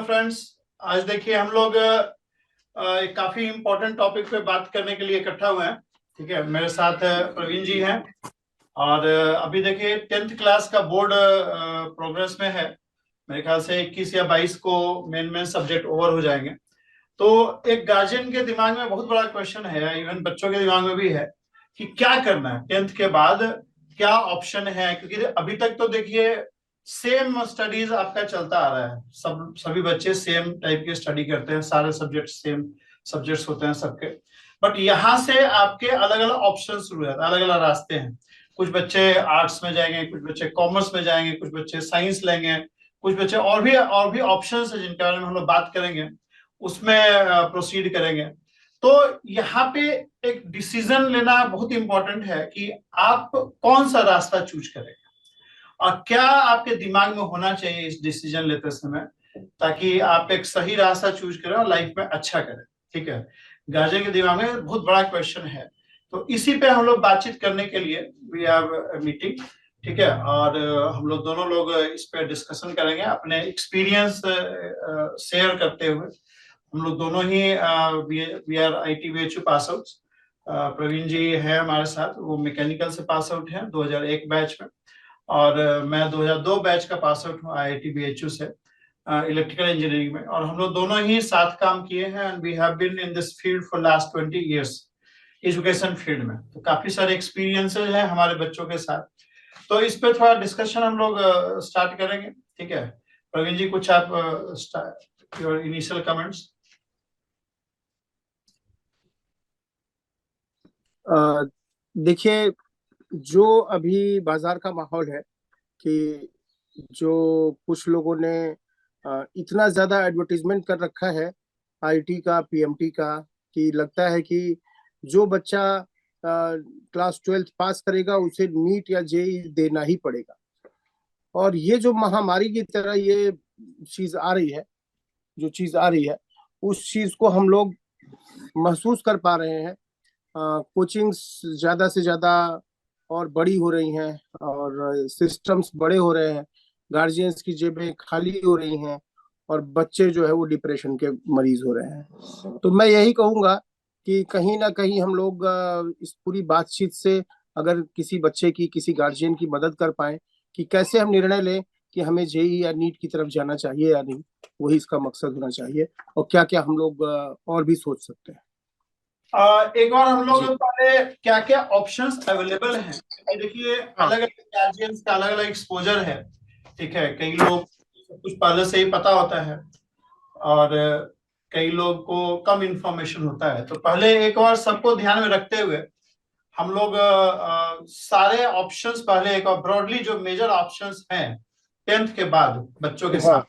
Friends. आज देखिए हम लोग एक काफी इम्पोर्टेंट टॉपिक पे बात करने के लिए इकट्ठा हुए हैं। ठीक है, मेरे साथ प्रवीण जी हैं और अभी देखिए 10th क्लास का बोर्ड प्रोग्रेस में है। मेरे ख्याल से 21 या 22 को मेन सब्जेक्ट ओवर हो जाएंगे। तो एक गार्जियन के दिमाग में बहुत बड़ा क्वेश्चन है, इवन बच्चों के दिमाग में भी है कि क्या करना है 10th के बाद, क्या ऑप्शन है। क्योंकि अभी तक तो देखिए सेम स्टडीज आपका चलता आ रहा है, सभी बच्चे सेम टाइप की स्टडी करते हैं, सारे सब्जेक्ट सेम सब्जेक्ट्स होते हैं सबके। बट यहाँ से आपके अलग अलग ऑप्शन शुरू होते हैं, अलग अलग रास्ते हैं। कुछ बच्चे आर्ट्स में जाएंगे, कुछ बच्चे कॉमर्स में जाएंगे, कुछ बच्चे साइंस लेंगे, कुछ बच्चे और भी ऑप्शंस है जिनके बारे में हम लोग बात करेंगे, उसमें प्रोसीड करेंगे। तो यहाँ पे एक डिसीजन लेना बहुत इंपॉर्टेंट है कि आप कौन सा रास्ता चूज करेंगे और क्या आपके दिमाग में होना चाहिए इस डिसीजन लेते समय, ताकि आप एक सही रास्ता चूज करें और लाइफ में अच्छा करें। ठीक है, गार्जियन के दिमाग में बहुत बड़ा क्वेश्चन है। तो इसी पे हम लोग बातचीत करने के लिए वी हैव मीटिंग। ठीक है, और हम लोग दोनों लोग इस पे डिस्कशन करेंगे, अपने एक्सपीरियंस शेयर करते हुए। हम लोग दोनों ही we are ITBHU pass out. Praveen ji है हमारे साथ, वो मैकेनिकल से पास आउट है 2001 बैच में, और मैं 2002 बैच का पास आउट हूँ IIT-BHU से इलेक्ट्रिकल इंजीनियरिंग में। और हम लोग दोनों ही साथ काम किए हैं and we have been in this field for last 20 years, education field में। तो काफी सारे एक्सपीरियंसेस हैं हमारे बच्चों के साथ। तो इस पे थोड़ा डिस्कशन हम लोग स्टार्ट करेंगे। ठीक है प्रवीण जी, कुछ आप योर इनिशियल कमेंट्स। देखिए, जो अभी बाजार का माहौल है कि जो कुछ लोगों ने इतना ज्यादा एडवर्टीजमेंट कर रखा है IT का, PMT का, कि लगता है कि जो बच्चा क्लास 12th पास करेगा उसे नीट या JEE देना ही पड़ेगा। और ये जो महामारी की तरह ये चीज आ रही है, जो चीज आ रही है उस चीज को हम लोग महसूस कर पा रहे हैं। कोचिंग्स ज्यादा से ज्यादा और बड़ी हो रही हैं और सिस्टम्स बड़े हो रहे हैं, गार्जियंस की जेबें खाली हो रही हैं और बच्चे जो है वो डिप्रेशन के मरीज हो रहे हैं। तो मैं यही कहूंगा कि कहीं ना कहीं हम लोग इस पूरी बातचीत से अगर किसी बच्चे की, किसी गार्जियन की मदद कर पाए कि कैसे हम निर्णय लें कि हमें JEE या नीट की तरफ जाना चाहिए या नहीं, वही इसका मकसद होना चाहिए। और क्या क्या हम लोग और भी सोच सकते हैं। एक बार हम लोग पहले क्या क्या ऑप्शंस अवेलेबल हैं। देखिए अलग अलग गार्जियंस का अलग अलग एक्सपोजर है। ठीक है, कई लोग कुछ पहले से ही पता होता है और कई लोग को कम इंफॉर्मेशन होता है। तो पहले एक बार सबको ध्यान में रखते हुए हम लोग सारे ऑप्शंस पहले एक बार ब्रॉडली जो मेजर ऑप्शंस हैं 10th के बाद बच्चों के साथ,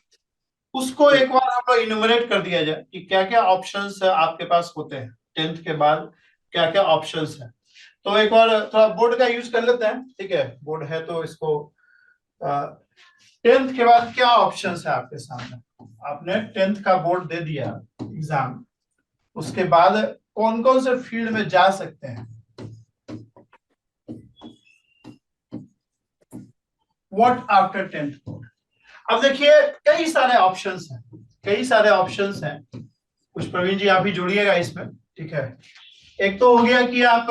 उसको एक बार हम लोग इन्यूमरेट कर दिया जाए कि क्या क्या ऑप्शंस आपके पास होते हैं 10th के बाद, क्या क्या ऑप्शंस हैं। तो एक बार थोड़ा बोर्ड का यूज कर लेते हैं। ठीक है, बोर्ड है तो इसको 10th के बाद क्या ऑप्शंस है आपके सामने। आपने 10th का बोर्ड दे दिया एग्जाम, उसके बाद कौन कौन से फील्ड में जा सकते हैं। What after 10th board. अब देखिए कई सारे ऑप्शंस हैं, कई सारे ऑप्शंस हैं। कुछ प्रवीण जी आप भी जुड़िएगा इसमें। ठीक है, एक तो हो गया कि आप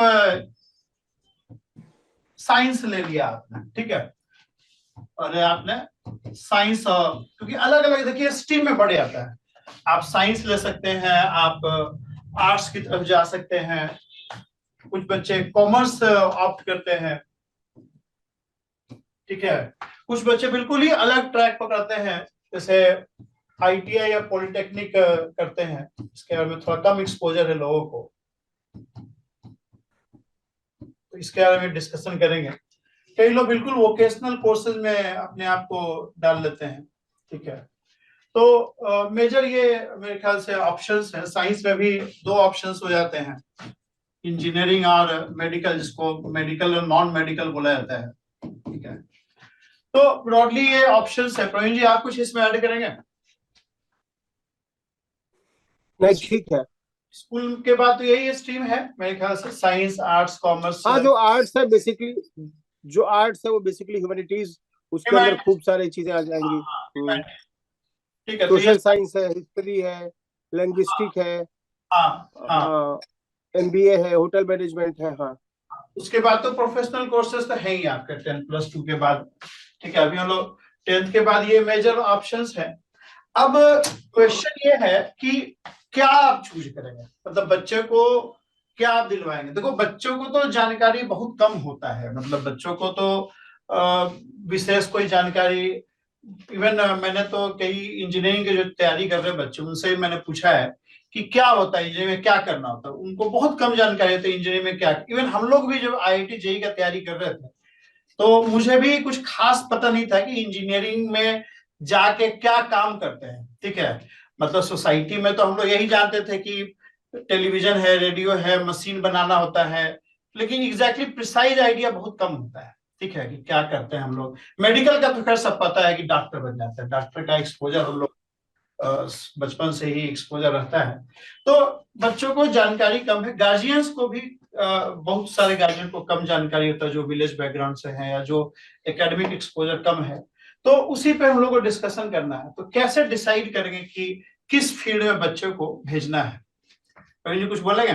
साइंस ले लिया आपने। ठीक है, और आपने साइंस, क्योंकि अलग अलग देखिए स्ट्रीम में बढ़ जाता है। आप साइंस ले सकते हैं, आप आर्ट्स की तरफ जा सकते हैं, कुछ बच्चे कॉमर्स ऑप्ट करते हैं। ठीक है, कुछ बच्चे बिल्कुल ही अलग ट्रैक पकड़ते हैं, जैसे ITI या पॉलिटेक्निक करते हैं, इसके बारे में थोड़ा कम एक्सपोजर है लोगों को, तो इसके बारे में डिस्कशन करेंगे। कई लोग बिल्कुल वोकेशनल कोर्सेज में अपने आप को डाल लेते हैं। ठीक है, तो मेजर ये मेरे ख्याल से ऑप्शंस हैं। साइंस में भी दो ऑप्शंस हो जाते हैं, इंजीनियरिंग और मेडिकल, जिसको मेडिकल और नॉन मेडिकल बोला जाता है। ठीक है, तो ब्रॉडली ये ऑप्शंस है। प्रवीण जी आप कुछ इसमें ऐड करेंगे? नहीं, ठीक है। स्कूल के बाद तो यही स्ट्रीम है मेरे ख्याल से, साइंस, आर्ट्स, कॉमर्स। हाँ, जो आर्ट्स है बेसिकली, जो आर्ट्स है वो बेसिकली ह्यूमैनिटीज, उसके अंदर खूब सारी चीजें आ जाएंगी। ठीक है, तो ये सोशल साइंस है, हिस्ट्री है, लिंग्विस्टिक है, हाँ हाँ। एमबीए है, होटल मैनेजमेंट है। हाँ, उसके बाद तो प्रोफेशनल कोर्सेज तो है ही आपके 10+2 के बाद। ठीक है, अभी हम लोग 10th के बाद ये मेजर ऑप्शंस हैं। अब क्वेश्चन ये है कि क्या आप चूज करेंगे, मतलब बच्चे को क्या आप दिलवाएंगे। देखो, बच्चों को तो जानकारी बहुत कम होता है, मतलब बच्चों को तो विशेष कोई जानकारी, इवन मैंने तो कई इंजीनियरिंग की जो तैयारी कर रहे बच्चे, उनसे मैंने पूछा है कि क्या होता है इंजीनियरिंग में, क्या करना होता है, उनको बहुत कम जानकारी होती है इंजीनियरिंग में क्या। इवन हम लोग भी जब आईआईटी जेईई का तैयारी कर रहे थे, तो मुझे भी कुछ खास पता नहीं था कि इंजीनियरिंग में जाके क्या काम करते हैं। ठीक है, मतलब सोसाइटी में तो हम लोग यही जानते थे कि टेलीविजन है, रेडियो है, मशीन बनाना होता है, लेकिन एग्जैक्टली प्रिसाइज आइडिया बहुत कम होता है। ठीक है, कि क्या करते हैं हम लोग। मेडिकल का तो खैर सब पता है कि डॉक्टर बन जाता है, डॉक्टर का एक्सपोजर हम लोग बचपन से ही एक्सपोजर रहता है। तो बच्चों को जानकारी कम है, गार्जियंस को भी बहुत सारे गार्जियन को कम जानकारी होता है जो विलेज बैकग्राउंड से हैं या जो एकेडमिक एक्सपोजर कम है। तो उसी पे हम लोग को डिस्कशन करना है, तो कैसे डिसाइड करेंगे कि किस फील्ड में बच्चों को भेजना है। कवि जी कुछ बोलेंगे?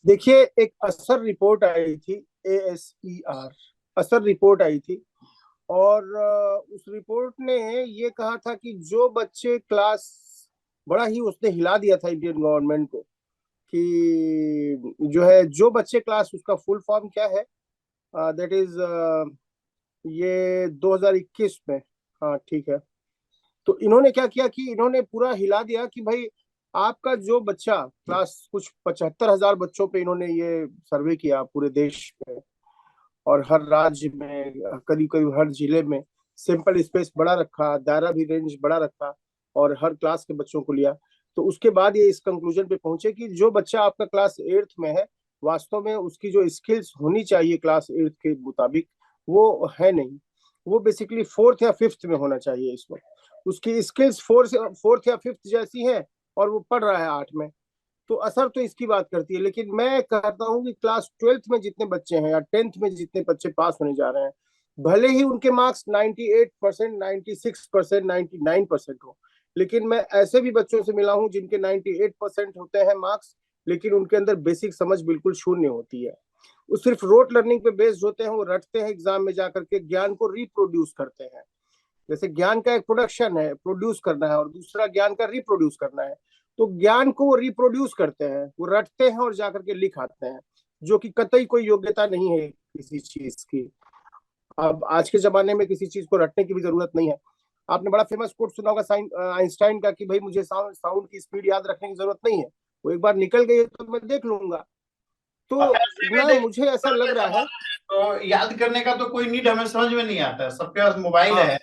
देखिए, एक असर रिपोर्ट आई थी, ASER असर रिपोर्ट आई थी, और उस रिपोर्ट ने ये कहा था कि जो बच्चे क्लास, बड़ा ही उसने हिला दिया था इंडियन गवर्नमेंट को, कि जो है जो बच्चे क्लास, उसका फुल फॉर्म क्या है, दैट इज ये 2021 में। हाँ ठीक है। तो इन्होंने क्या किया कि इन्होंने पूरा हिला दिया कि भाई, आपका जो बच्चा क्लास, कुछ 75,000 बच्चों पे इन्होंने ये सर्वे किया पूरे देश में, और हर राज्य में, करीब करीब हर जिले में सैंपल स्पेस बड़ा रखा, दायरा भी रेंज बड़ा रखा, और हर क्लास के बच्चों को लिया। तो उसके बाद ये इस कंक्लूजन पे पहुंचे कि जो बच्चा आपका क्लास 8th में है, वास्तव में उसकी जो स्किल्स होनी चाहिए क्लास 8th के मुताबिक, वो है नहीं। वो बेसिकली 4th या 5th में होना चाहिए इस वक्त। उसकी स्किल्स 4th या 5th जैसी है, और वो पढ़ रहा है 8 में। तो असर तो इसकी बात करती है, लेकिन मैं कहता हूँ कि क्लास 12th में जितने बच्चे हैं या 10th में जितने बच्चे पास होने जा रहे हैं, भले ही उनके मार्क्स 98%, 96%, 99% हो, लेकिन मैं ऐसे भी बच्चों से मिला हूं जिनके 98% होते हैं मार्क्स, लेकिन उनके अंदर बेसिक समझ बिल्कुल शून्य होती है। वो सिर्फ रोट लर्निंग पे बेस्ड होते हैं, वो रटते हैं एग्जाम में जाकर के, ज्ञान को रिप्रोड्यूस करते हैं। जैसे ज्ञान का एक प्रोडक्शन है, प्रोड्यूस करना है, और दूसरा ज्ञान का रिप्रोड्यूस करना है। तो ज्ञान को वो रिप्रोड्यूस करते हैं, वो रटते हैं और जाकर के लिख आते हैं, जो कि कतई कोई योग्यता नहीं है किसी चीज की। अब आज के जमाने में किसी चीज को रटने की भी जरूरत नहीं है। आपने बड़ा फेमस कोट सुना होगा आइंस्टाइन का, कि भाई मुझे साउंड की स्पीड याद रखने की जरूरत नहीं है, वो एक बार निकल गई तो मैं देख लूंगा। और तो ऐसे भी ना, मुझे ऐसा देखिए लग रहा है। तो याद करने का तो कोई नीड हमें समझ में नहीं आता है, सबके पास मोबाइल हाँ है।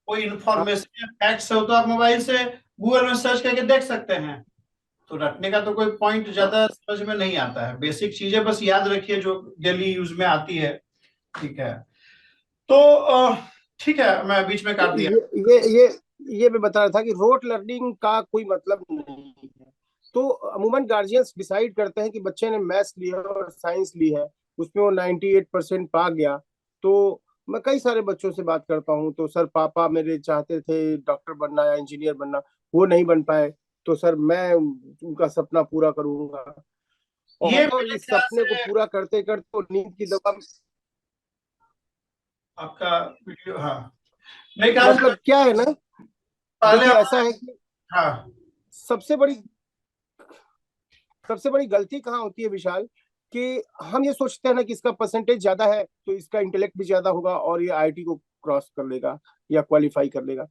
कोई हाँ, इंफॉर्मेशन फैक्ट्स हो तो आप मोबाइल से गूगल में सर्च करके देख सकते हैं। तो रटने का तो कोई पॉइंट हाँ। ज्यादा समझ में नहीं आता है, बेसिक चीजें बस याद रखिए जो डेली यूज में आती है। ठीक है, तो ठीक है, मैं बीच में तो काट दिया। ये मैं बता रहा था कि रोट लर्निंग का कोई मतलब नहीं है। तो अमूमन गार्जियंस डिसाइड करते हैं कि बच्चे ने मैथ्स लिया और साइंस ली है, उसमें वो 98% पा गया। तो मैं कई सारे बच्चों से बात करता हूँ, तो सर पापा मेरे चाहते थे डॉक्टर बनना या इंजीनियर बनना, वो नहीं बन पाए, तो सर मैं उनका सपना पूरा करूंगा। ये और मेरे इस ख्याल सपने को से पूरा करते करते वो नींद की दवा। आपका वीडियो, हाँ, मेरे ख्याल से मतलब क्या है ना, पहले देखिए आप, ऐसा है कि हाँ सबसे बड़ी सबसे बड़ी गलती कहाँ होती है विशाल, कि हम ये सोचते हैं ना कि इसका परसेंटेज ज्यादा है तो इसका इंटेलेक्ट भी ज्यादा होगा और ये आईआईटी को क्रॉस कर लेगा या क्वालिफाई कर लेगा।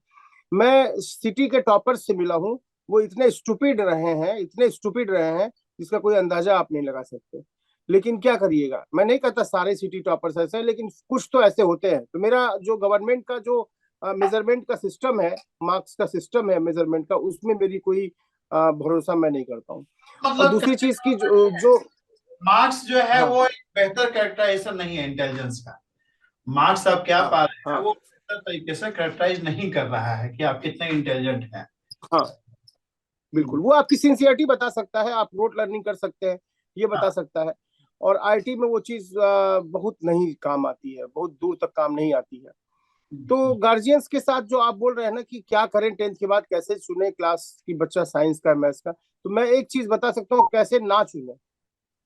मैं सिटी के टॉपर्स से मिला हूँ, वो इतने स्टूपिड रहे हैं, इतने स्टूपिड रहे हैं, जिसका कोई अंदाजा आप नहीं लगा सकते। लेकिन क्या करिएगा, मैं नहीं कहता सारे सिटी टॉपर्स ऐसे हैं, लेकिन कुछ तो ऐसे होते हैं। तो मेरा जो गवर्नमेंट का जो मेजरमेंट का सिस्टम है, मार्क्स का सिस्टम है मेजरमेंट का, उसमें मेरी कोई भरोसा मैं नहीं करता हूँ। और मतलब दूसरी चीज की जो मार्क्स जो है हाँ वो एक बेहतर कैरेक्टराइजेशन नहीं है इंटेलिजेंस का। मार्क्स आप क्या हाँ पा रहे हैं हाँ वो बेहतर तरीके से कैरेक्टराइज नहीं कर रहा है कि आप कितने इंटेलिजेंट हैं। हाँ, बिल्कुल। वो आपकी सिंसियरिटी बता सकता है, आप नोट लर्निंग कर सकते हैं, ये बता हाँ, सकता है। और आईटी में वो चीज बहुत नहीं काम आती है, बहुत दूर तक काम नहीं आती है। तो गार्जियंस के साथ जो आप बोल रहे हैं ना कि क्या करें 10th के बाद, कैसे चुने क्लास की बच्चा साइंस का मैथ्स का, तो मैं एक चीज बता सकता हूँ कैसे ना चुने।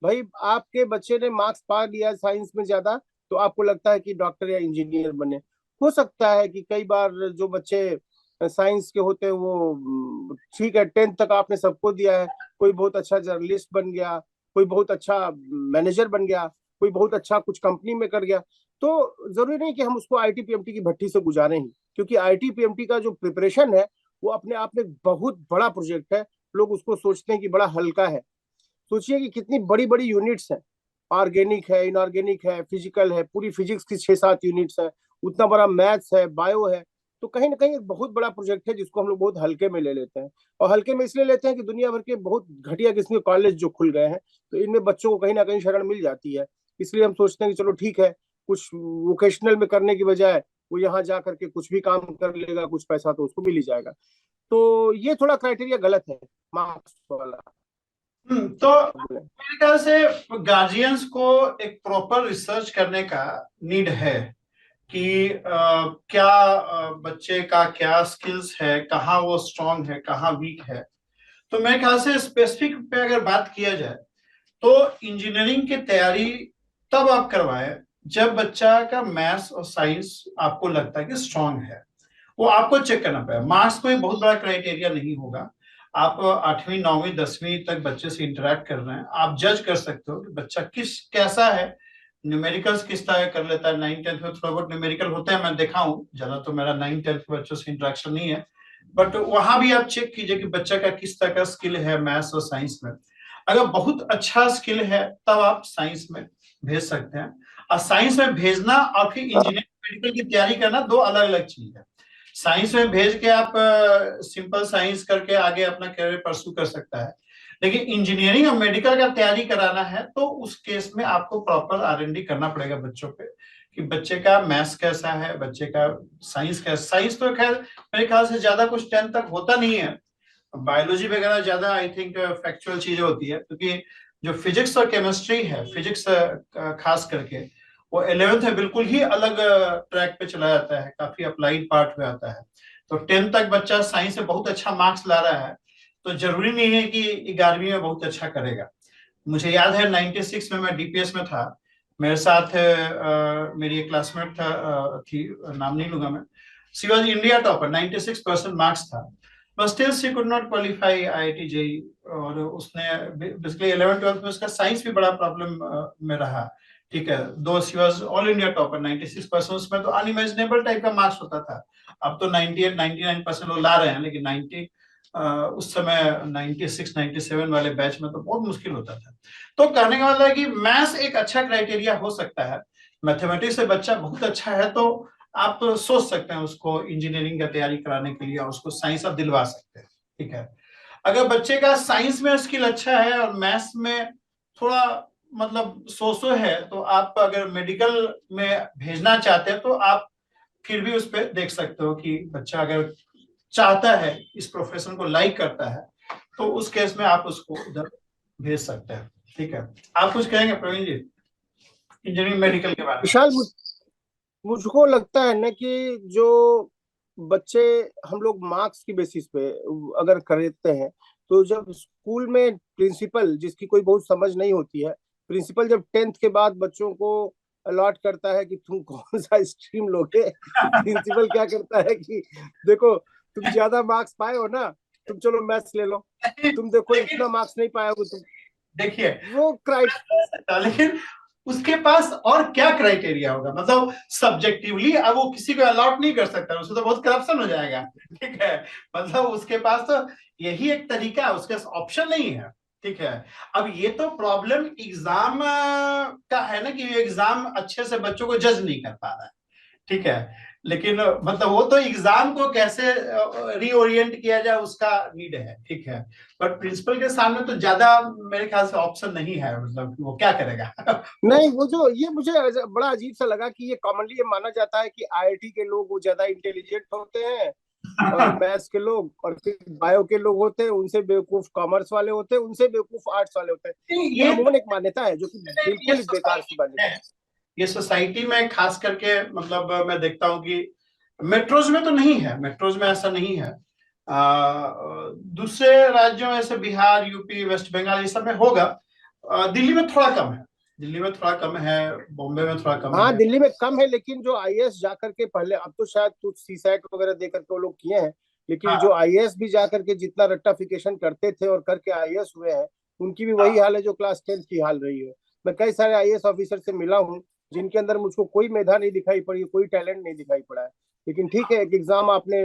भाई आपके बच्चे ने मार्क्स पा लिया साइंस में ज्यादा, तो आपको लगता है कि डॉक्टर या इंजीनियर बने। हो सकता है कि कई बार जो बच्चे साइंस के होते हैं वो ठीक है 10th तक आपने सबको दिया है, कोई बहुत अच्छा जर्नलिस्ट बन गया, कोई बहुत अच्छा मैनेजर बन गया, कोई बहुत अच्छा कुछ कंपनी में कर गया, तो जरूरी नहीं कि हम उसको आईटी पीएमटी की भट्टी से गुजारें ही, क्योंकि आईटी पीएमटी का जो प्रिपरेशन है वो अपने आप में बहुत बड़ा प्रोजेक्ट है। लोग उसको सोचते हैं कि बड़ा हल्का है। सोचिए कि कितनी बड़ी बड़ी यूनिट्स हैं, ऑर्गेनिक है, इनऑर्गेनिक है, फिजिकल है, पूरी फिजिक्स की 6-7 यूनिट्स है, उतना बड़ा मैथ्स है, बायो है। तो कहीं ना कहीं एक बहुत बड़ा प्रोजेक्ट है जिसको हम लोग बहुत हल्के में ले लेते हैं। और हल्के में इसलिए लेते हैं कि दुनिया भर के बहुत घटिया किस्म के कॉलेज जो खुल गए हैं, तो इनमें बच्चों को कहीं ना कहीं शरण मिल जाती है। इसलिए हम सोचते हैं कि चलो ठीक है, कुछ वोकेशनल में करने की बजाय वो यहाँ जा करके कुछ भी काम कर लेगा, कुछ पैसा तो उसको मिल ही जाएगा। तो ये थोड़ा क्राइटेरिया गलत है मार्क्स वाला। तो मेरे ख्याल से गार्जियंस को एक प्रॉपर रिसर्च करने का नीड है कि क्या बच्चे का क्या स्किल्स है, कहाँ वो स्ट्रांग है, कहाँ वीक है। तो मेरे ख्याल से स्पेसिफिक पे अगर बात किया जाए तो इंजीनियरिंग की तैयारी तब आप करवाएं जब बच्चा का मैथ्स और साइंस आपको लगता है कि स्ट्रांग है। वो आपको चेक करना पड़ेगा। मार्क्स कोई बहुत बड़ा क्राइटेरिया नहीं होगा। आप 8वीं 9वीं 10वीं तक बच्चे से इंटरेक्ट कर रहे हैं, आप जज कर सकते हो कि बच्चा किस कैसा है। न्यूमेरिकल्स किस तरह कर लेता है, 9th 10th में थोड़ा बहुत न्यूमेरिकल होते हैं, मैं देखा हूँ, ज्यादा तो मेरा 9th 10th के बच्चों से इंटरेक्शन नहीं है। बट वहां भी आप चेक कीजिए कि बच्चा का किस तरह का स्किल है मैथ्स और साइंस में। अगर बहुत अच्छा स्किल है तब आप साइंस में भेज सकते हैं। और साइंस में भेजना और फिर इंजीनियरिंग मेडिकल की तैयारी करना दो अलग अलग चीज है। साइंस में भेज के आप सिंपल साइंस करके आगे अपना करियर परस्यू कर सकता है, लेकिन इंजीनियरिंग और मेडिकल का तैयारी कराना है तो उस केस में आपको प्रॉपर आर&डी करना पड़ेगा बच्चों पे कि बच्चे का मैथ्स कैसा है, बच्चे का साइंस कैसा। साइंस तो खैर मेरे ख्याल से ज्यादा कुछ 10th तक होता नहीं है। बायोलॉजी वगैरह ज्यादा आई थिंक फैक्चुअल चीजें होती है, क्योंकि जो फिजिक्स और केमिस्ट्री है, फिजिक्स खास करके वो 11th है बिल्कुल ही अलग ट्रैक पे चला जाता है, काफी अप्लाइड पार्ट में आता है। तो 10th तक बच्चा साइंस में बहुत अच्छा मार्क्स ला रहा है तो जरूरी नहीं है कि 11वीं में बहुत अच्छा करेगा। मुझे याद है 96 में मैं डीपीएस में था, मेरे साथ मेरी एक क्लासमेट था, थी, नाम नहीं लूंगा मैं। She was India topper, 96% marks था, but still she could not qualify IIT JEE. और उसने बेसिकली 11 12 में उसका साइंस भी बड़ा प्रॉब्लम में रहा। ठीक है, दो सी वॉज ऑल इंडिया टॉपर 96%, उसमें तो अनइमेजिनेबल टाइप का मार्क्स होता था। अब तो 98 99% लोग ला रहे हैं, लेकिन 90 उस समय 96 97 वाले बैच में तो बहुत मुश्किल होता था। तो कहने का मतलब है कि मैथ्स एक अच्छा क्राइटेरिया हो सकता है। मैथमेटिक्स से बच्चा बहुत अच्छा है तो आप सोच सकते हैं उसको इंजीनियरिंग का तैयारी कराने के लिए, और उसको साइंस आप दिलवा सकते हैं। ठीक है, अगर बच्चे का साइंस में स्किल अच्छा है और मैथ्स में थोड़ा मतलब सो सो है, तो आप अगर मेडिकल में भेजना चाहते हैं तो आप फिर भी उस पर देख सकते हो कि बच्चा अगर चाहता है, इस प्रोफेशन को लाइक करता है, तो उस केस में आप उसको उधर भेज सकते हैं। ठीक है, आप कुछ कहेंगे प्रवीण जी इंजीनियरिंग मेडिकल के बारे में? विशाल, मुझको लगता है ना कि जो बच्चे हम लोग मार्क्स की बेसिस पे अगर करते हैं, तो जब स्कूल में प्रिंसिपल जिसकी कोई बहुत समझ नहीं होती है, प्रिंसिपल जब 10th के बाद बच्चों को अलॉट करता है कि तुम कौन सा स्ट्रीम लोगे, प्रिंसिपल क्या करता है कि देखो तुम ज्यादा मार्क्स पाए हो ना, तुम चलो मैथ्स ले लो, तुम देखो लेकिन इतना मार्क्स नहीं पाया हो तुम। देखिए, वो क्राइट लेकिन उसके पास और क्या क्राइटेरिया होगा, मतलब सब्जेक्टिवली अब वो किसी को अलॉट नहीं कर सकता, उससे तो बहुत करप्शन हो जाएगा। ठीक है, मतलब उसके पास तो यही एक तरीका है, उसके पास ऑप्शन नहीं है। ठीक है, अब ये तो प्रॉब्लम एग्जाम का है ना कि एग्जाम अच्छे से बच्चों को जज नहीं कर पा रहा है। ठीक है, लेकिन मतलब वो तो एग्जाम को कैसे रीओरिएंट किया जाए उसका नीड है। ठीक है, बट प्रिंसिपल के सामने तो ज्यादा मेरे ख्याल से ऑप्शन नहीं है, मतलब वो क्या करेगा। नहीं, वो जो ये मुझे बड़ा अजीब सा लगा कि ये कॉमनली ये माना जाता है कि आईआईटी के लोग वो ज्यादा इंटेलिजेंट होते हैं, और मैथ्स के लोग और फिर बायो के लोग होते हैं उनसे बेवकूफ कॉमर्स वाले होते हैं, उनसे बेवकूफ आर्ट्स वाले होते हैं। ये ये अमूमन एक मान्यता है जो कि ये बिल्कुल बेकार सी सोसाइटी मान्यता है, ये सोसाइटी में खास करके मतलब मैं देखता हूँ कि मेट्रोज में तो नहीं है, मेट्रोज में ऐसा नहीं है। दूसरे राज्यों में जैसे बिहार, यूपी, वेस्ट बंगाल, ये सब में होगा। दिल्ली में थोड़ा कम है, दिल्ली में थोड़ा कम है, बॉम्बे में थोड़ा कम हाँ है। दिल्ली में कम है, लेकिन जो आईएएस जाकर के पहले, अब तो शायद कुछ सीसैट वगैरह दे करके वो लोग किए हैं, लेकिन जो हाँ आईएएस भी जाकर के जितना रट्टाफिकेशन करते थे और करके आईएएस हुए हैं, उनकी भी वही हाँ हाल है जो क्लास 10th की हाल रही है। मैं कई सारे आईएएस ऑफिसर से मिला हूँ जिनके अंदर मुझको कोई मेधा नहीं दिखाई पड़ी, कोई टैलेंट नहीं दिखाई पड़ा है। लेकिन ठीक है, एक एग्जाम आपने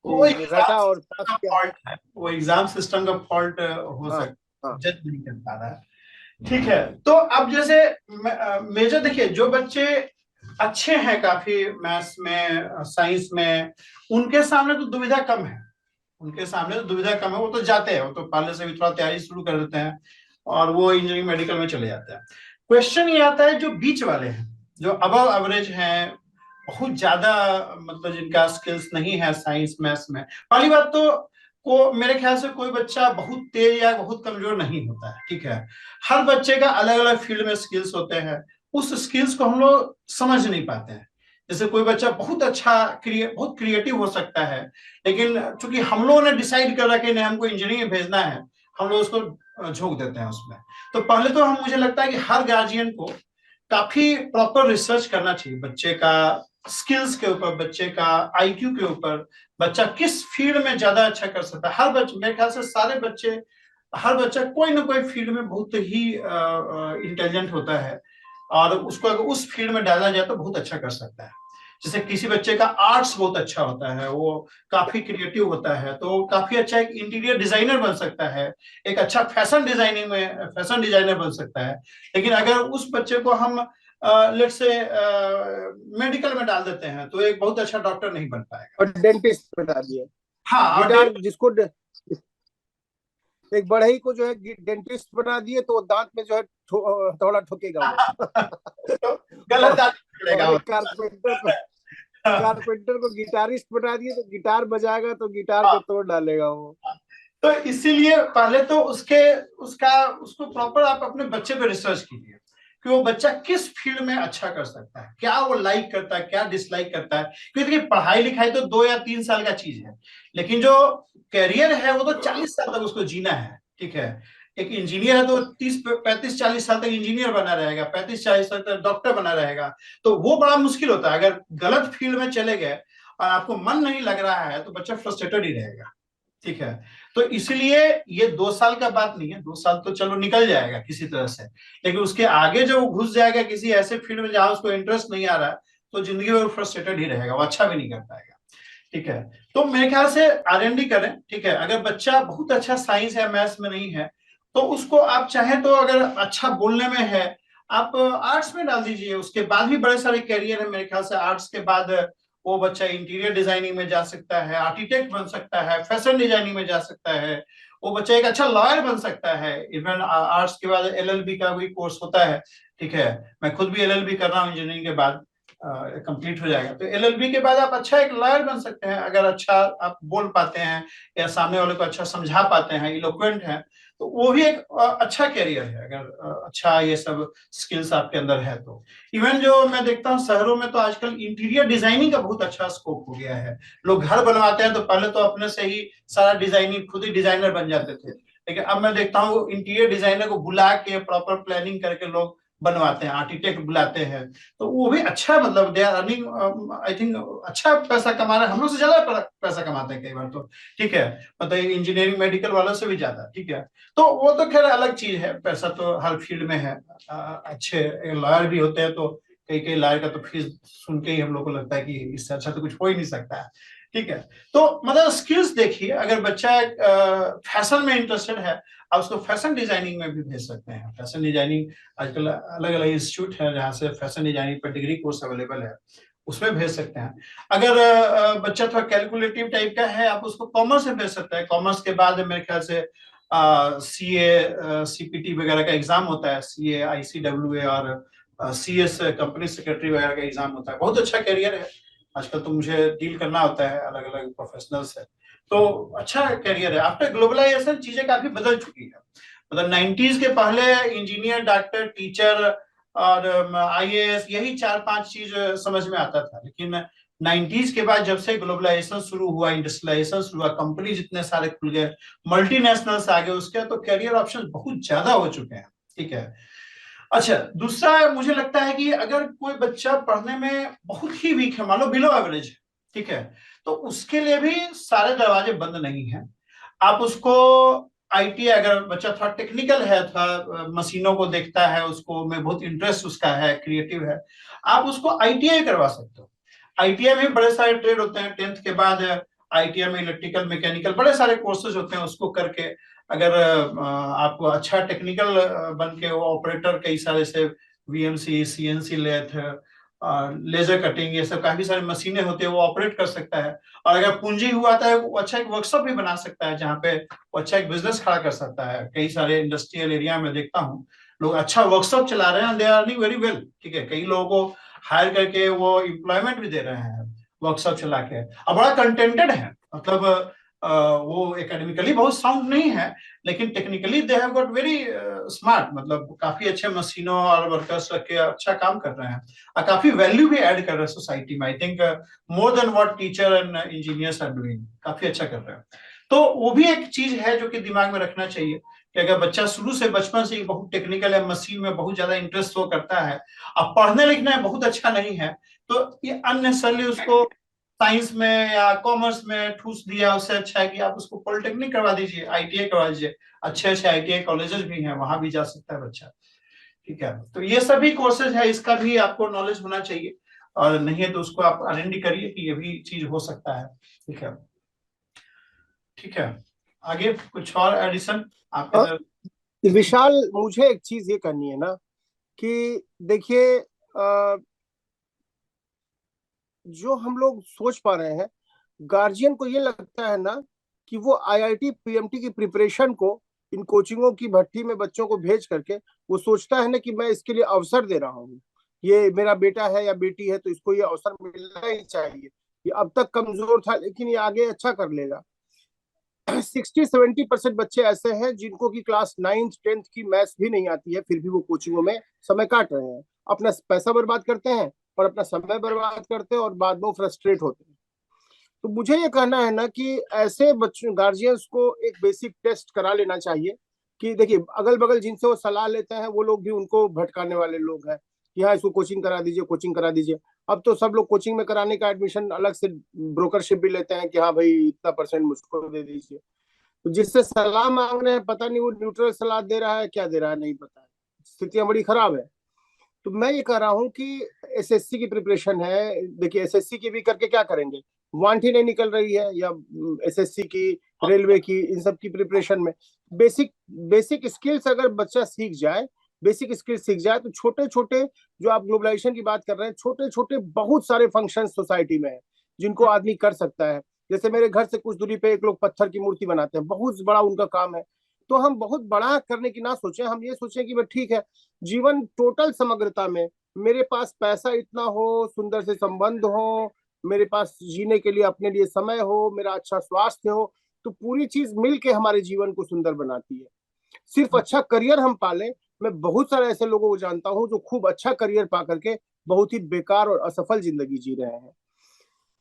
वो एग्जाम रटा और सिस्टम पास का किया। फॉल्ट है, वो एग्जाम सिस्टम का फॉल्ट हो हाँ सकता, हाँ जज नहीं कर पा रहा है। ठीक है, तो अब जैसे मेजर देखिए, जो बच्चे अच्छे हैं काफी मैथ्स में, साइंस में, उनके सामने तो दुविधा कम है, उनके सामने तो दुविधा कम है, वो तो जाते हैं, वो तो पहले से भी थोड़ा तैयारी शुरू कर देते हैं और वो इंजीनियरिंग मेडिकल में चले जाते हैं। क्वेश्चन ये आता है जो बीच वाले हैं, जो अबव एवरेज हैं, बहुत ज्यादा मतलब जिनका स्किल्स नहीं है साइंस मैथ्स में। पहली बात तो को मेरे ख्याल से कोई बच्चा बहुत तेज या बहुत कमजोर नहीं होता है, ठीक है। हर बच्चे का अलग अलग फील्ड में स्किल्स होते हैं, उस स्किल्स को हम लोग समझ नहीं पाते हैं। जैसे कोई बच्चा बहुत अच्छा बहुत क्रिएटिव हो सकता है, लेकिन चूंकि हम लोगों ने डिसाइड कर रखा कि नहीं हमको इंजीनियरिंग भेजना है, हम लोग उसको झोंक देते हैं उसमें। तो पहले तो हम मुझे लगता है कि हर गार्जियन को काफी प्रॉपर रिसर्च करना चाहिए बच्चे का स्किल्स के ऊपर, बच्चे का आईक्यू के ऊपर, बच्चा किस फील्ड में ज्यादा अच्छा कर सकता है। हर बच्चे, मेरे ख्याल से सारे बच्चे, हर बच्चा कोई ना कोई फील्ड में बहुत ही इंटेलिजेंट होता है, और उसको अगर उस फील्ड में डाला जाए तो बहुत अच्छा कर सकता है। जैसे किसी बच्चे का आर्ट्स बहुत अच्छा होता है, वो काफी क्रिएटिव होता है, तो काफी अच्छा एक इंटीरियर डिजाइनर बन सकता है, एक अच्छा फैशन डिजाइनिंग में फैशन डिजाइनर बन सकता है। लेकिन अगर उस बच्चे को हम लेट्स से मेडिकल में डाल देते हैं तो एक बहुत अच्छा डॉक्टर नहीं बन पाएगा। और डेंटिस्ट बता दिए। हाँ और गिटार जिसको एक बढ़ई को जो है डेंटिस्ट बना दिए, तो दांत में जो है थोड़ा ठोकेगा वो। तो गलत और, आदमी पड़ेगा और वो। एक कारपेंटर को गिटारिस्ट बना दिए, तो गिटार बजाएगा तो गिटार को हाँ, तोड़ डालेगा वो। तो इसीलिए पहले तो उसको प्रॉपर आप अपने बच्चे पे रिसर्च कीजिए कि वो बच्चा किस फील्ड में अच्छा कर सकता है, क्या वो लाइक करता है, क्या डिसलाइक करता है। क्योंकि देखिए पढ़ाई लिखाई तो 2 या 3 साल का चीज है, लेकिन जो करियर है वो तो 40 साल तक उसको जीना है, ठीक है। एक इंजीनियर है तो 30 35 40 साल तक इंजीनियर बना रहेगा, 35 40 साल तक डॉक्टर बना रहेगा। तो वो बड़ा मुश्किल होता है, अगर गलत फील्ड में चले गए और आपको मन नहीं लग रहा है तो बच्चा फ्रस्ट्रेटेड ही रहेगा, ठीक है। तो इसलिए ये 2 साल का बात नहीं है, 2 साल तो चलो निकल जाएगा किसी तरह से, लेकिन उसके आगे जब वो घुस जाएगा किसी ऐसे फील्ड में जहां उसको इंटरेस्ट नहीं आ रहा है, तो जिंदगी में फ्रस्ट्रेटेड ही रहेगा, वो अच्छा भी नहीं कर पाएगा, ठीक है। तो मेरे ख्याल से R&D करें, ठीक है। अगर बच्चा बहुत अच्छा साइंस या मैथ्स में नहीं है, तो उसको आप चाहें तो अगर अच्छा बोलने में है, आप आर्ट्स में डाल दीजिए। उसके बाद भी बड़े सारे कैरियर है मेरे ख्याल से, आर्ट्स के बाद वो बच्चा इंटीरियर डिजाइनिंग में जा सकता है, आर्किटेक्ट बन सकता है, फैशन डिजाइनिंग में जा सकता है, वो बच्चा एक अच्छा लॉयर बन सकता है। इवन आर्ट्स के बाद LLB का भी कोर्स होता है, ठीक है। मैं खुद भी LLB कर रहा हूँ इंजीनियरिंग के बाद, कंप्लीट हो जाएगा। तो LLB के बाद आप अच्छा एक लॉयर बन सकते हैं, अगर अच्छा आप बोल पाते हैं या सामने वाले को अच्छा समझा पाते हैं, इलोक्वेंट है, तो वो भी एक अच्छा कैरियर है, अगर अच्छा ये सब स्किल्स आपके अंदर है तो। इवन जो मैं देखता हूँ शहरों में तो आजकल इंटीरियर डिजाइनिंग का बहुत अच्छा स्कोप हो गया है। लोग घर बनवाते हैं तो पहले तो अपने से ही सारा डिजाइनिंग, खुद ही डिजाइनर बन जाते थे, लेकिन अब मैं देखता हूँ इंटीरियर डिजाइनर को बुला के प्रॉपर प्लानिंग करके लोग बनवाते हैं, आर्किटेक्ट बुलाते हैं। तो वो भी अच्छा, मतलब they are earning, I think अच्छा पैसा कमा रहे हैं, हम लोग से ज्यादा पैसा कमाते हैं कई बार तो, ठीक है। मतलब इंजीनियरिंग मेडिकल वालों से भी ज्यादा, ठीक है। तो वो तो खैर अलग चीज है, पैसा तो हर फील्ड में है। अच्छे लॉयर भी होते हैं तो कई कई लॉयर का तो फीस सुन के ही हम लोग को लगता है कि इससे अच्छा तो कुछ हो ही नहीं सकता है, ठीक है। तो मतलब स्किल्स देखिए, अगर बच्चा फैशन में इंटरेस्टेड है, आप उसको फैशन डिजाइनिंग में भी भेज सकते हैं। फैशन डिजाइनिंग आजकल अलग अलग इंस्टीट्यूट है जहाँ से फैशन डिजाइनिंग पर डिग्री कोर्स अवेलेबल है, उसमें भेज सकते हैं। अगर बच्चा थोड़ा कैलकुलेटिव टाइप का है, आप उसको कॉमर्स में भेज सकते हैं। कॉमर्स के बाद मेरे ख्याल से CA CPT वगैरह का एग्जाम होता है, CA ICWA और CS कंपनी सेक्रेटरी वगैरह का एग्जाम होता है, बहुत अच्छा कैरियर है। आजकल तो मुझे डील करना होता है अलग अलग प्रोफेशनल से, तो अच्छा कैरियर है। आफ्टर ग्लोबलाइजेशन चीजें काफी बदल चुकी है। मतलब 90s के पहले इंजीनियर, डॉक्टर, टीचर और IAS, यही 4 5 चीज समझ में आता था, लेकिन 90s के बाद जब से ग्लोबलाइजेशन शुरू हुआ, इंडस्ट्रियलाइजेशन शुरू हुआ, कंपनी जितने सारे खुल गए, मल्टीनेशनल्स आ गए, उसके तो करियर ऑप्शन बहुत ज्यादा हो चुके हैं। ठीक है। अच्छा, दूसरा मुझे लगता है कि अगर कोई बच्चा पढ़ने में बहुत ही वीक है, मान लो बिलो एवरेज है, ठीक है, तो उसके लिए भी सारे दरवाजे बंद नहीं है। आप उसको आईटीआई, अगर बच्चा थोड़ा टेक्निकल है, थोड़ा मशीनों को देखता है, उसको में बहुत इंटरेस्ट उसका है, क्रिएटिव है, आप उसको आईटीआई करवा सकते हो। आईटीआई में बड़े सारे ट्रेड होते हैं, 10th के बाद आईटीआई में इलेक्ट्रिकल, मैकेनिकल, बड़े सारे कोर्सेज होते हैं। उसको करके अगर आपको अच्छा टेक्निकल बन के वो ऑपरेटर, कई सारे से VMC, CNC lathe, laser cutting, ये सब काफी सारी मशीनें होती है, वो ऑपरेट कर सकता है। और अगर पूंजी हुआ था, वो अच्छा एक वर्कशॉप भी बना सकता है, जहाँ पे वो अच्छा एक बिजनेस खड़ा कर सकता है। कई सारे इंडस्ट्रियल एरिया में देखता हूँ लोग अच्छा वर्कशॉप चला रहे हैं, they are earning very well. ठीक है, कई लोगों को हायर करके वो एम्प्लॉयमेंट भी दे रहे हैं वर्कशॉप चला के, और बड़ा कंटेंटेड है। मतलब वो एकेडमिकली बहुत साउंड नहीं है, लेकिन technically they have got very smart, मतलब काफी अच्छे मशीनों और वर्कर्स रख के अच्छा काम कर रहे हैं, और काफी वैल्यू भी ऐड कर रहे हैं सोसाइटी में। I think more than what teacher and engineers are doing, काफी अच्छा कर रहे हैं। तो वो भी एक चीज है जो कि दिमाग में रखना चाहिए कि अगर बच्चा शुरू से, बचपन से ही बहुत टेक्निकल है, मशीन में बहुत ज्यादा इंटरेस्ट शो करता है, अब पढ़ने लिखने में बहुत अच्छा नहीं है, तो ये अननेसेसरली उसको साइंस में या कॉमर्स में ठूस दिया। उससे अच्छा है कि आप उसको पॉलिटेक्निक करवा दीजिए, आईटीआई करवा दीजिए। अच्छे अच्छे आईटीआई कॉलेजेस भी हैं, वहां भी जा सकता है बच्चा। ठीक है, तो ये सभी कोर्सेज है, इसका भी आपको नॉलेज होना चाहिए, और नहीं है तो उसको आप आरएनडी करिए कि ये भी चीज हो सकता है। ठीक है। ठीक है, आगे कुछ और एडिशन आपके अ, तरफ? विशाल, मुझे एक चीज ये करनी है ना कि देखिए, जो हम लोग सोच पा रहे हैं, गार्जियन को ये लगता है ना कि वो आईआईटी पीएमटी की प्रिपरेशन को इन कोचिंगों की भट्टी में बच्चों को भेज करके वो सोचता है ना कि मैं इसके लिए अवसर दे रहा हूँ, ये मेरा बेटा है या बेटी है तो इसको ये अवसर मिलना ही चाहिए, ये अब तक कमजोर था लेकिन ये आगे अच्छा कर लेगा। 60-70% बच्चे ऐसे हैं जिनको की क्लास 9th 10th की मैथ्स भी नहीं आती है, फिर भी वो कोचिंगों में समय काट रहे हैं, अपना पैसा बर्बाद करते हैं और अपना समय बर्बाद करते हैं और बाद में फ्रस्ट्रेट होते हैं। तो मुझे ये कहना है ना कि ऐसे बच्चों, गार्जियंस को एक बेसिक टेस्ट करा लेना चाहिए कि देखिए, अगल बगल जिनसे वो सलाह लेते हैं वो लोग भी उनको भटकाने वाले लोग हैं कि हाँ इसको कोचिंग करा दीजिए, कोचिंग करा दीजिए। अब तो सब लोग कोचिंग में कराने का एडमिशन अलग से ब्रोकरशिप भी लेते हैं कि हाँ भाई इतना परसेंट मुझको दे दीजिए। तो जिससे सलाह मांग रहे हैं, पता नहीं वो न्यूट्रल सलाह दे रहा है क्या दे रहा है, नहीं पता है। स्थितियां बड़ी खराब है। तो मैं ये कह रहा हूँ कि एसएससी की प्रिपरेशन है, देखिए एसएससी की भी करके क्या करेंगे, वांट ही नहीं निकल रही है, या एसएससी की, रेलवे की, इन सब की प्रिपरेशन में बेसिक बेसिक स्किल्स अगर बच्चा सीख जाए, बेसिक स्किल्स सीख जाए, तो छोटे छोटे, जो आप ग्लोबलाइजेशन की बात कर रहे हैं, छोटे छोटे बहुत सारे फंक्शन सोसाइटी में है जिनको आदमी कर सकता है। जैसे मेरे घर से कुछ दूरी पे एक लोग पत्थर की मूर्ति बनाते हैं, बहुत बड़ा उनका काम है। तो हम बहुत बड़ा करने की ना सोचें, हम ये सोचें कि भाई ठीक है, जीवन टोटल समग्रता में मेरे पास पैसा इतना हो, सुंदर से संबंध हो, मेरे पास जीने के लिए अपने लिए समय हो, मेरा अच्छा स्वास्थ्य हो, तो पूरी चीज मिलके हमारे जीवन को सुंदर बनाती है। सिर्फ अच्छा करियर हम पालें, मैं बहुत सारे ऐसे लोगों को जानता हूं जो खूब अच्छा करियर पा करके बहुत ही बेकार और असफल जिंदगी जी रहे हैं।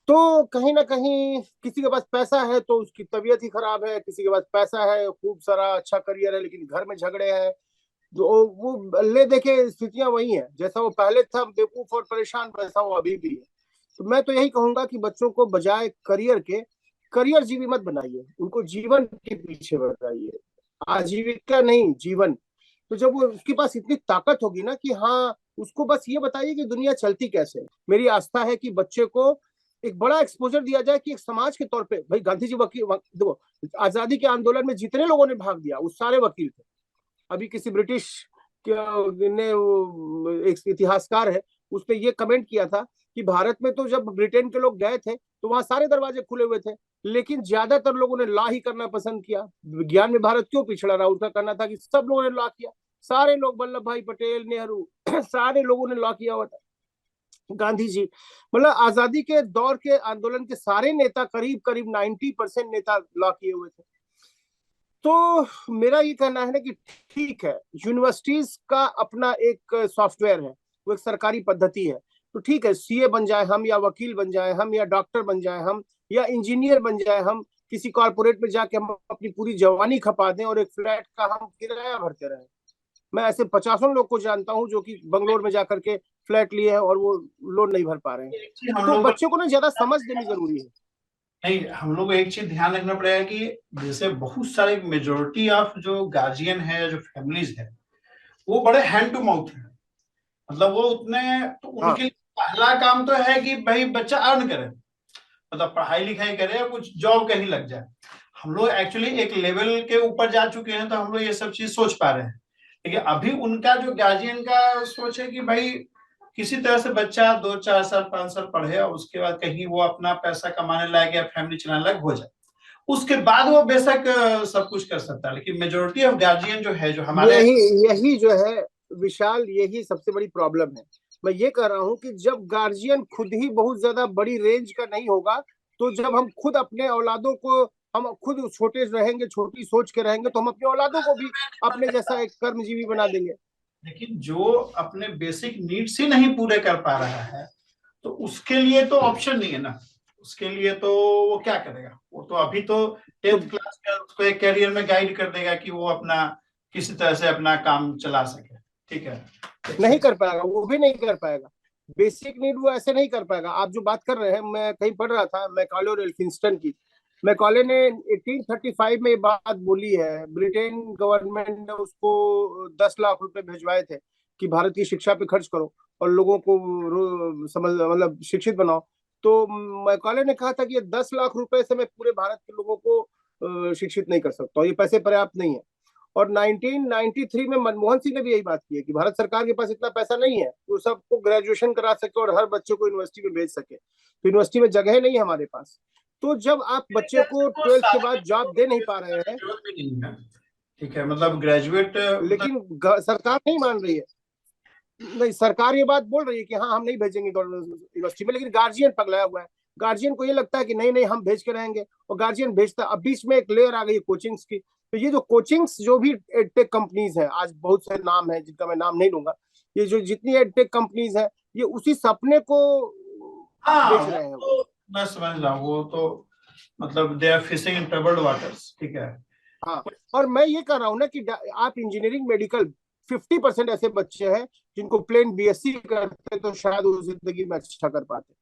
तो कहीं ना कहीं किसी के पास पैसा है तो उसकी तबीयत ही खराब है, किसी के पास पैसा है, खूब सारा अच्छा करियर है, लेकिन घर में झगड़े हैं। तो वो ले देखे स्थितियां वही हैं, जैसा वो पहले था बेवकूफ और परेशान, वैसा वो अभी भी है। तो मैं तो यही कहूंगा कि बच्चों को बजाय करियर के, करियर जीवी मत बनाइए, उनको जीवन के पीछे बढ़ाइए, आजीविका नहीं जीवन। तो जब वो उसके पास इतनी ताकत होगी ना कि हाँ, उसको बस ये बताइए कि दुनिया चलती कैसे है। मेरी आस्था है कि बच्चे को एक बड़ा एक्सपोजर दिया जाए कि एक समाज के तौर पे, भाई गांधी जी वकील, देखो आजादी के आंदोलन में जितने लोगों ने भाग दिया वो सारे वकील थे। अभी किसी ब्रिटिश ने, एक इतिहासकार है, उसने ये कमेंट किया था कि भारत में तो जब ब्रिटेन के लोग गए थे तो वहां सारे दरवाजे खुले हुए थे, लेकिन ज्यादातर लोगों ने लॉ ही करना पसंद किया। विज्ञान में भारत क्यों पिछड़ा रहा, उनका कहना था कि सब लोगों ने लॉ किया, सारे लोग, वल्लभ भाई पटेल, नेहरू सारे लोगों ने लॉ किया हुआ था। गांधी जी, मतलब आजादी के दौर के आंदोलन के सारे नेता, करीब करीब 90% नेता लॉ किए हुए थे। तो मेरा ये कहना है ना कि ठीक है, यूनिवर्सिटीज का अपना एक सॉफ्टवेयर है, वो एक सरकारी पद्धति है, तो ठीक है, सीए बन जाए हम, या वकील बन जाए हम, या डॉक्टर बन जाए हम, या इंजीनियर बन जाए हम, किसी कॉर्पोरेट में जाके हम अपनी पूरी जवानी खपा दें और एक फ्लैट का हम किराया भरते रहें। मैं ऐसे पचासों लोग को जानता हूँ जो कि बंगलोर में जाकर के फ्लैट लिए हैं और वो लोन नहीं भर पा रहे हैं। एक चीज हम तो लोग बच्चों को ना ज्यादा समझ देनी जरूरी है। नहीं, हम लोग को एक चीज ध्यान रखना पड़ेगा कि जैसे बहुत सारे मेजोरिटी ऑफ जो गार्जियन है, जो फैमिलीज है, वो बड़े हैंड टू माउथ है। मतलब वो उतने, तो हाँ, उनके लिए पहला काम तो है कि भाई बच्चा अर्न करे, मतलब पढ़ाई लिखाई करे या कुछ जॉब कहीं लग जाए। हम लोग एक्चुअली एक लेवल के ऊपर जा चुके हैं, तो हम लोग ये सब चीज सोच पा रहे हैं। लेकिन अभी उनका जो गार्जियन का सोच है कि भाई किसी तरह से बच्चा 2 4 साल 5 साल पढ़े और उसके बाद कहीं वो अपना पैसा कमाने लायक या फैमिली चलाने लायक हो जाए, उसके बाद वो बेशक सब कुछ कर सकता है। लेकिन मेजोरिटी ऑफ गार्जियन जो है, जो हमारे यही यही जो है विशाल, यही सबसे बड़ी प्रॉब्लम है। मैं ये कह रहा हूँ कि जब गार्जियन खुद ही बहुत ज्यादा बड़ी रेंज का नहीं होगा, तो जब हम खुद अपने औलादों को, हम खुद छोटे रहेंगे, छोटी सोच के रहेंगे, तो हम अपने औलादों को भी अपने जैसा एक कर्मजीवी बना देंगे। लेकिन जो अपने बेसिक नीड्स ही नहीं पूरे कर पा रहा है, तो उसके लिए तो ऑप्शन नहीं है ना। उसके लिए तो वो क्या करेगा? वो तो अभी तो तो 10th क्लास का उसको एक कैरियर में गाइड कर देगा कि वो अपना किसी तरह से अपना काम चला सके। ठीक है, नहीं कर पाएगा, वो भी नहीं कर पाएगा। बेसिक नीड वो ऐसे नहीं कर पाएगा। आप जो बात कर रहे हैं, मैं कहीं पढ़ रहा था, मैकॉले और एल्फिंस्टन की। मैकॉले ने 1835 में ये बात बोली है। ब्रिटेन गवर्नमेंट ने उसको 10 लाख रुपए भिजवाए थे कि भारत की शिक्षा पे खर्च करो और लोगों को समझ मतलब शिक्षित बनाओ। तो मैकॉले ने कहा था कि ये 10 लाख रुपए से मैं पूरे भारत के लोगों को शिक्षित नहीं कर सकता, ये पैसे पर्याप्त नहीं है। और 1993 में मनमोहन सिंह ने भी यही बात की है कि भारत सरकार के पास इतना पैसा नहीं है कि वो सबको ग्रेजुएशन करा सके और हर बच्चे को यूनिवर्सिटी में भेज सके। तो यूनिवर्सिटी में जगह नहीं है हमारे पास। तो जब आप बच्चे को वो 12th के सारे बाद बच्चों जॉब को दे नहीं पा रहे की हैं, जरूरत भी नहीं है। ठीक है, मतलब ग्रेजुएट मतलब लेकिन सरकार नहीं मान रही है। नहीं, सरकार ये बात बोल रही है कि हाँ हम नहीं भेजेंगे यूनिवर्सिटी में, लेकिन गार्जियन पगलाया हुआ है। गार्जियन को ये लगता है कि नहीं नहीं हम भेज के रहेंगे, और गार्जियन भेजता। अब बीच में एक लेयर आ गई है कोचिंग्स की। तो ये जो कोचिंग्स, जो भी एडटेक कंपनीज हैं, आज बहुत से नाम है जिनका मैं नाम नहीं लूंगा, ये जो जितनी एडटेक कंपनीज हैं, ये उसी सपने को हाँ, बेच वो रहे हैं वो। तो मैं समझ रहा हूँ। वो तो मतलब they are fishing in troubled waters. ठीक है। हाँ, और मैं ये कह रहा हूँ ना कि आप इंजीनियरिंग, मेडिकल, 50% ऐसे बच्चे हैं जिनको प्लेन बीएससी करते तो शायद वो जिंदगी में अच्छा कर पाते।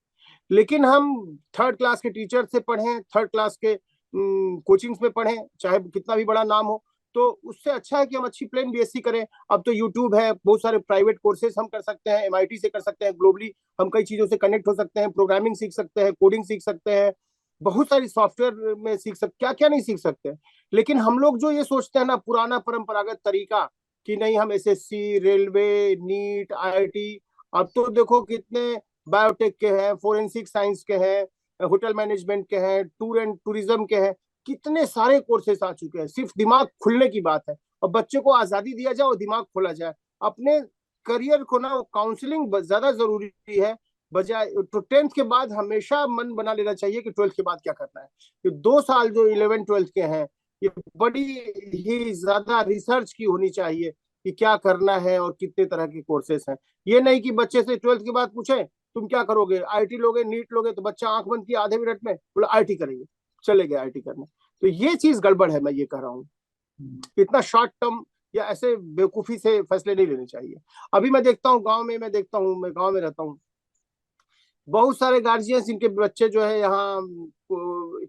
लेकिन हम थर्ड क्लास के टीचर से पढ़ें, थर्ड क्लास के कोचिंग्स में पढ़ें, चाहे कितना भी बड़ा नाम हो, तो उससे अच्छा है कि हम अच्छी प्लेन बीएससी करें। अब तो यूट्यूब है, बहुत सारे प्राइवेट कोर्सेज हम कर सकते हैं, एमआईटी से कर सकते हैं, ग्लोबली हम कई चीजों से कनेक्ट हो सकते हैं, प्रोग्रामिंग सीख सकते हैं, कोडिंग सीख सकते हैं, बहुत सारी सॉफ्टवेयर में सीख सकते, क्या क्या नहीं सीख सकते हैं। लेकिन हम लोग जो ये सोचते हैं ना, पुराना परंपरागत तरीका कि नहीं हम एसएससी, रेलवे, नीट, आईआईटी, अब तो देखो कितने बायोटेक के हैं, फोरेंसिक साइंस के हैं, होटल मैनेजमेंट के हैं, टूर एंड टूरिज्म के हैं, कितने सारे कोर्सेस आ चुके हैं। सिर्फ दिमाग खुलने की बात है, और बच्चे को आजादी दिया जाए और दिमाग खोला जाए अपने करियर को ना। काउंसलिंग ज्यादा जरूरी है, बजाय तो 10th के बाद हमेशा मन बना लेना चाहिए कि 12th के बाद क्या करना है। ये 2 साल जो 11th 12th के हैं, ये बड़ी ही ज्यादा रिसर्च की होनी चाहिए कि क्या करना है और कितने तरह के कोर्सेस हैं। ये नहीं कि बच्चे से 12th के बाद पूछे तुम क्या करोगे, आईटी लोगे, नीट लोगे, तो बच्चा आंख बंद किया आधे मिनट में बोला आईटी करेंगे, चले गए आईटी करने। तो ये चीज गड़बड़ है, मैं ये कह रहा हूँ। इतना शॉर्ट टर्म या ऐसे बेवकूफी से फैसले नहीं लेने चाहिए। अभी मैं देखता हूँ गांव में, मैं देखता हूँ, मैं गांव में रहता हूँ, बहुत सारे गार्जियंस जिनके बच्चे जो है यहाँ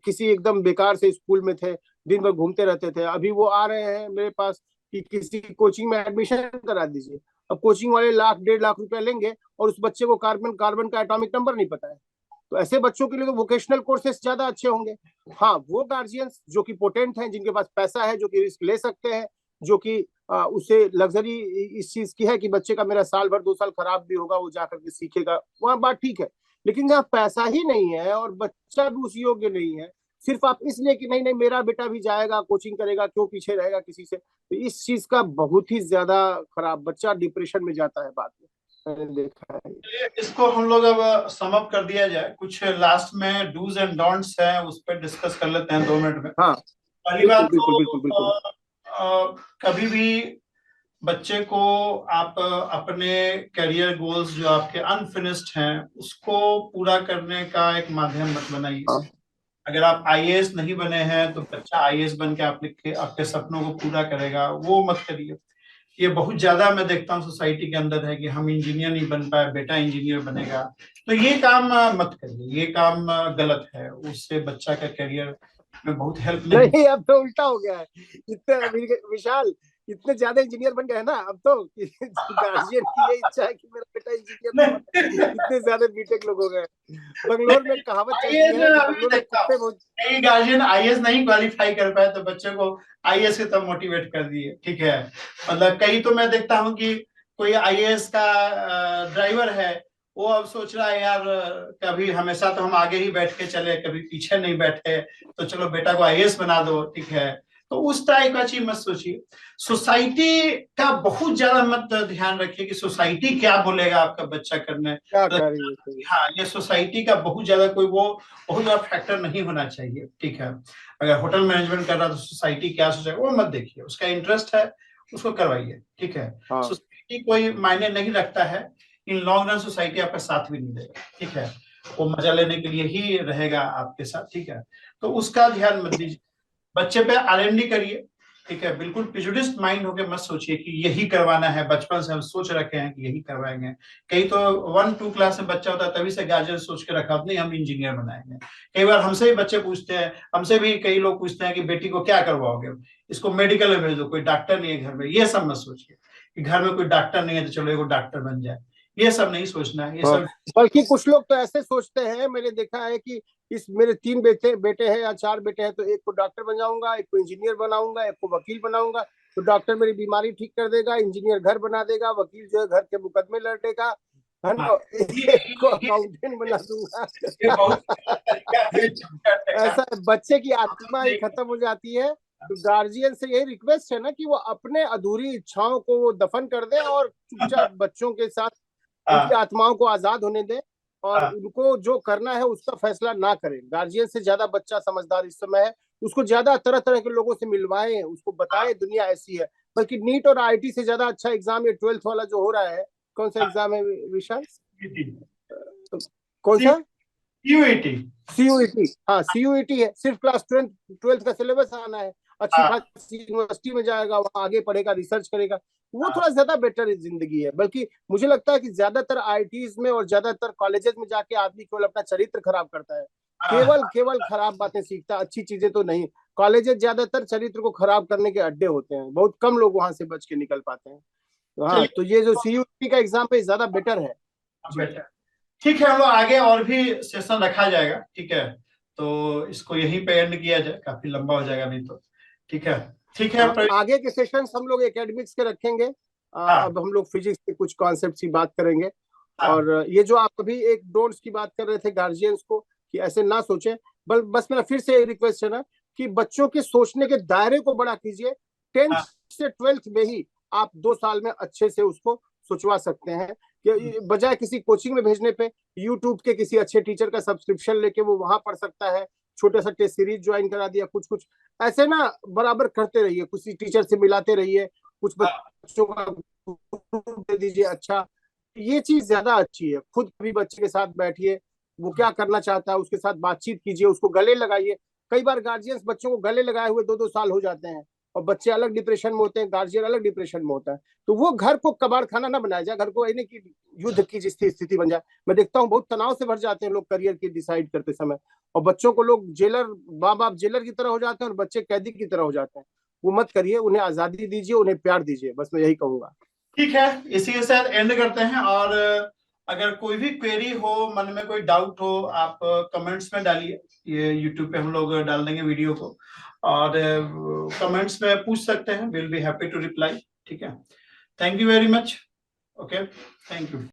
किसी एकदम बेकार से स्कूल में थे, दिन भर घूमते रहते थे, अभी वो आ रहे हैं मेरे पास कि किसी कोचिंग में एडमिशन करा दीजिए। अब कोचिंग वाले 1 लाख 1.5 लाख रुपया लेंगे और उस बच्चे को कार्बन कार्बन का एटॉमिक नंबर नहीं पता है। तो ऐसे बच्चों के लिए तो वोकेशनल कोर्सेज ज्यादा अच्छे होंगे। हाँ, वो गार्जियंस जो कि पोटेंट हैं, जिनके पास पैसा है, जो कि रिस्क ले सकते हैं, जो कि उसे लग्जरी इस चीज की है कि बच्चे का मेरा साल भर 2 साल खराब भी होगा, वो जाकर के सीखेगा, वहां बात ठीक है। लेकिन जहाँ पैसा ही नहीं है और बच्चा भी उस योग्य नहीं है, सिर्फ आप इसलिए कि नहीं नहीं मेरा बेटा भी जाएगा कोचिंग करेगा, क्यों पीछे रहेगा किसी से, तो इस चीज का बहुत ही ज्यादा खराब, बच्चा डिप्रेशन में जाता है बाद में, मैंने देखा है। चलिए, इसको हम लोग अब सम अप कर दिया जाए। कुछ लास्ट में डूज एंड डोंट्स है, उस पर डिस्कस कर लेते हैं 2 मिनट में। हाँ, पहली बिल्कुल बात बिल्कुल तो बिल्कुल बिल्कुल। कभी भी बच्चे को आप अपने करियर गोल्स जो आपके अनफिनिश्ड हैं उसको पूरा करने का एक माध्यम मत बनाइए। हाँ। अगर आप आईएएस नहीं बने हैं तो बच्चा आईएएस बन के आपके सपनों को पूरा करेगा, वो मत करिए। ये बहुत ज्यादा मैं देखता हूँ सोसाइटी के अंदर है कि हम इंजीनियर नहीं बन पाए, बेटा इंजीनियर बनेगा, तो ये काम मत करिए, ये काम गलत है, उससे बच्चा का करियर में बहुत हेल्प नहीं। नहीं, अब तो उल्टा हो गया है। इतने विशाल, इतने ज्यादा इंजीनियर बन गए हैं ना अब तो, गार्जियन की ये इच्छा है कि मेरा बेटा इंजीनियर ना बने। इतने ज्यादा बीटेक लोग हो गए। बंगलोर में कहावत चलती आईएएस है कि अभी बंगलोर में देखता हूँ कुत्ते बहुत। कई गार्जियन आईएएस नहीं क्वालिफाई कर पाए तो बच्चे को आईएएस की तरफ मोटिवेट कर दिए, ठीक है। मतलब कई तो मैं देखता हूँ कि कोई आईएएस का ड्राइवर है, वो अब सोच रहा है यार कभी हमेशा तो हम आगे ही बैठ के चले, कभी पीछे नहीं बैठे, तो चलो बेटा को आईएएस बना दो, ठीक है। तो उस टाइप का चीज मत सोचिए। सोसाइटी का बहुत ज्यादा मत ध्यान रखिए कि सोसाइटी क्या बोलेगा आपका बच्चा करने। क्या कर रही है। हाँ, ये सोसाइटी का बहुत ज्यादा कोई वो बहुत बड़ा फैक्टर नहीं होना चाहिए, ठीक है। अगर होटल मैनेजमेंट कर रहा है तो सोसाइटी क्या सोचेगा वो मत देखिए, उसका इंटरेस्ट है उसको करवाइए, ठीक है। हाँ। सोसाइटी कोई मायने नहीं रखता है, इन लॉन्ग रन सोसाइटी आपका साथ भी नहीं देगा, ठीक है। वो मजा लेने के लिए ही रहेगा आपके साथ, ठीक है। तो उसका ध्यान मत दीजिए। बच्चे पे आरएमडी करिए, ठीक है। बिल्कुल प्रेजुडिस्ड माइंड होके मत सोचिए कि यही करवाना है, बचपन से हम सोच रखे हैं कि यही करवाएंगे। कई तो 1-2 क्लास में बच्चा होता है तभी से गार्जियन सोच के रखा नहीं हम इंजीनियर बनाएंगे। कई बार हमसे भी बच्चे पूछते हैं, हमसे भी कई लोग पूछते हैं कि बेटी को क्या करवाओगे, इसको मेडिकल में भेज दो, कोई डॉक्टर नहीं है घर में। ये सब मत सोचिए कि घर में कोई डॉक्टर नहीं है तो चलो एगो डॉक्टर बन जाए, ये सब नहीं सोचना है, ये हाँ, सब। बल्कि कुछ लोग तो ऐसे सोचते हैं, मैंने देखा है कि इस मेरे 3 बेटे बेटे हैं या 4 बेटे हैं, तो एक को डॉक्टर बनाऊंगा, एक को इंजीनियर बनाऊंगा, एक को वकील बनाऊंगा। तो डॉक्टर मेरी बीमारी ठीक कर देगा, इंजीनियर घर बना देगा, वकील जो है घर के मुकदमे लड़ेगा, है हाँ, ना, ये एक को ये अकाउंटेंट बना दूंगा। ये बहुत अच्छा तरीका है चमकाने का। ऐसा बच्चे की आत्मा ही खत्म हो जाती है। तो गार्जियन से यही रिक्वेस्ट है ना कि वो अपने अधूरी इच्छाओं को वो दफन कर दे और चुपचाप बच्चों के साथ उनकी हाँ, आत्माओं को आजाद होने दें, और हाँ, उनको जो करना है उसका फैसला ना करें। गार्जियन से ज्यादा बच्चा समझदार इस समय है, उसको ज्यादा तरह तरह के लोगों से मिलवाएं, उसको बताएं दुनिया ऐसी है। बल्कि नीट और आईटी से ज्यादा अच्छा एग्जाम ये 12th वाला जो हो रहा है, कौन सा हाँ, एग्जाम है विशाल, सीयूईटी। कौन सा, सीयूईटी। सीयूईटी। हाँ, सीयूईटी है, सिर्फ क्लास 12th का सिलेबस आना है। अच्छी हाँ, खासी यूनिवर्सिटी में जाएगा, वहां आगे पढ़ेगा, रिसर्च करेगा, वो हाँ, थोड़ा ज्यादा बेटर जिंदगी है। बल्कि मुझे लगता है कि ज्यादातर आईटीज में और ज्यादातर कॉलेजेस में जाके आदमी केवल अपना चरित्र खराब करता है, केवल हाँ, केवल खराब बातें सीखता है, अच्छी चीजें तो नहीं। कॉलेजेस ज्यादातर चरित्र को खराब करने के अड्डे होते हैं, बहुत कम लोग वहां से बच के निकल पाते हैं। तो हाँ, चलिए। तो ये जो सीयूईटी का एग्जाम है ज्यादा बेटर है। जी। बेटर, ठीक है। हम लोग आगे और भी सेशन रखा जाएगा, ठीक है। तो इसको यहीं पे एंड किया जाए, काफी लंबा हो जाएगा नहीं तो, ठीक है। ठीक है आगे के सेशंस हम लोग एकेडमिक्स के रखेंगे। हाँ, अब हम लोग फिजिक्स के कुछ कॉन्सेप्ट की बात करेंगे। हाँ, और ये जो आप अभी एक डोंट्स की बात कर रहे थे गार्जियंस को कि ऐसे ना सोचें, बस मेरा फिर से रिक्वेस्ट है ना कि बच्चों के सोचने के दायरे को बड़ा कीजिए। 10th हाँ, से 12th में ही आप 2 साल में अच्छे से उसको सोचवा सकते हैं, कि बजाय किसी कोचिंग में भेजने पे यूट्यूब के किसी अच्छे टीचर का सब्सक्रिप्शन लेके वो वहां पढ़ सकता है, छोटा सा टेस्ट सीरीज ज्वाइन करा दिया, कुछ कुछ ऐसे ना बराबर करते रहिए, किसी टीचर से मिलाते रहिए, कुछ हाँ, बच्चों का ग्रुप दे दीजिए। अच्छा, ये चीज ज्यादा अच्छी है। खुद भी बच्चे के साथ बैठिए, वो क्या करना चाहता है उसके साथ बातचीत कीजिए, उसको गले लगाइए। कई बार गार्जियंस बच्चों को गले लगाए हुए 2-2 साल हो जाते हैं, और बच्चे अलग डिप्रेशन में होते हैं, गार्जियन अलग डिप्रेशन में होता है। तो वो घर को कबाड़ खाना ना बनाया जाए, घर को यानी कि युद्ध की जिस स्थिति बन जाए। मैं देखता हूँ बहुत तनाव से भर जाते हैं लोग करियर की डिसाइड करते समय, और बच्चों को लोग जेलर, माँ बाप जेलर की तरह हो जाते हैं और बच्चे कैदी की तरह हो जाते हैं। वो मत करिए, उन्हें आजादी दीजिए, उन्हें प्यार दीजिए, बस मैं यही कहूंगा। ठीक है। इसी के साथ एंड करते हैं। और अगर कोई भी क्वेरी हो, मन में कोई डाउट हो, आप कमेंट्स में डालिए। ये यूट्यूब पे हम लोग डाल देंगे वीडियो को, और कमेंट्स में पूछ सकते हैं, will be happy to reply, ठीक है। Thank you very much. Okay, thank you.